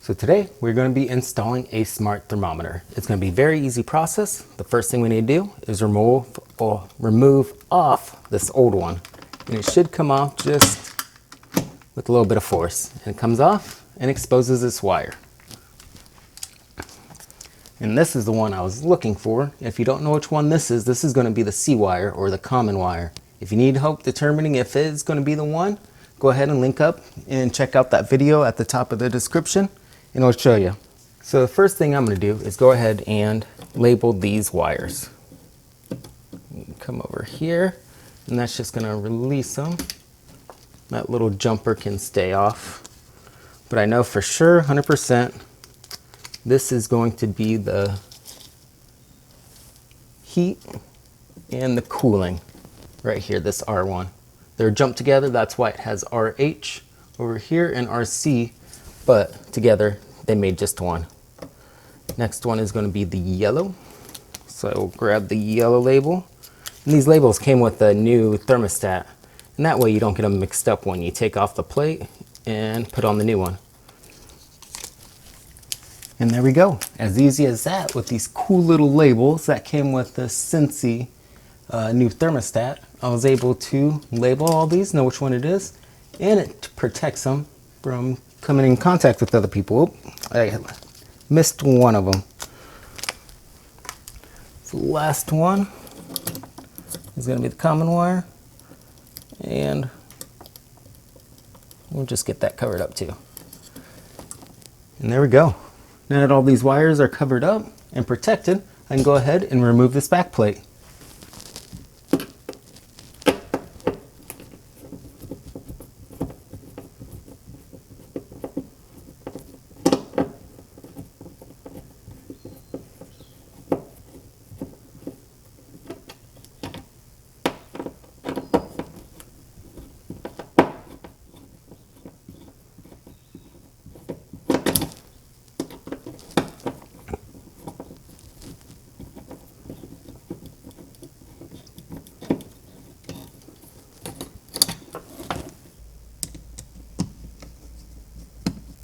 So today we're going to be installing a smart thermometer. It's going to be a very easy process. The first thing we need to do is remove off this old one. And it should come off just with a little bit of force. And it comes off and exposes this wire. And this is the one I was looking for. If you don't know which one this is going to be the C wire or the common wire. If you need help determining if it is going to be the one, go ahead and link up and check out that video at the top of the description and it'll show you. So the first thing I'm going to do is go ahead and label these wires. Come over here and that's just going to release them. That little jumper can stay off. But I know for sure 100% this is going to be the heat and the cooling right here, this R1. They're jumped together, that's why it has RH over here and RC, but together they made just one. Next one is going to be the yellow. So I will grab the yellow label. And these labels came with the new thermostat. And that way you don't get them mixed up when you take off the plate and put on the new one. And there we go. As easy as that with these cool little labels that came with the Cincy new thermostat. I was able to label all these, know which one it is, and it protects them from coming in contact with other people. I missed one of them. So the last one is going to be the common wire, and we'll just get that covered up too. And there we go. Now that all these wires are covered up and protected, I can go ahead and remove this back plate.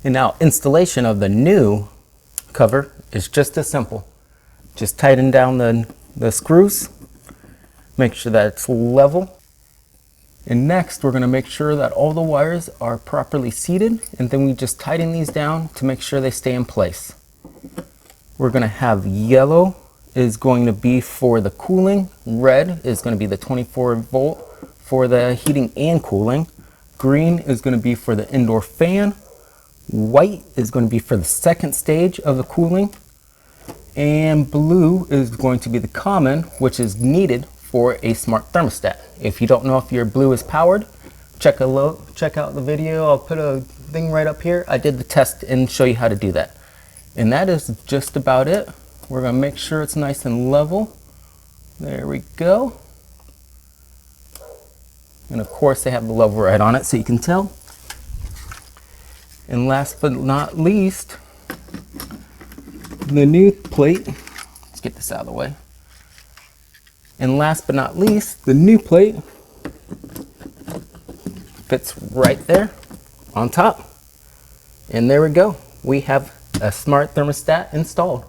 And now installation of the new cover is just as simple. Just tighten down the screws, make sure that it's level. And next we're going to make sure that all the wires are properly seated, and then we just tighten these down to make sure they stay in place. We're going to have yellow is going to be for the cooling, red is going to be the 24 volt for the heating and cooling, green is going to be for the indoor fan, white is going to be for the second stage of the cooling, and blue is going to be the common, which is needed for a smart thermostat. If you don't know if your blue is powered, check out the video. I'll put a thing right up here. I did the test and show you how to do that. And that is just about it. We're going to make sure it's nice and level. There we go. And of course they have the level right on it so you can tell. And last but not least, the new plate. Let's get this out of the way. And last but not least, the new plate fits right there on top. And there we go. We have a smart thermostat installed.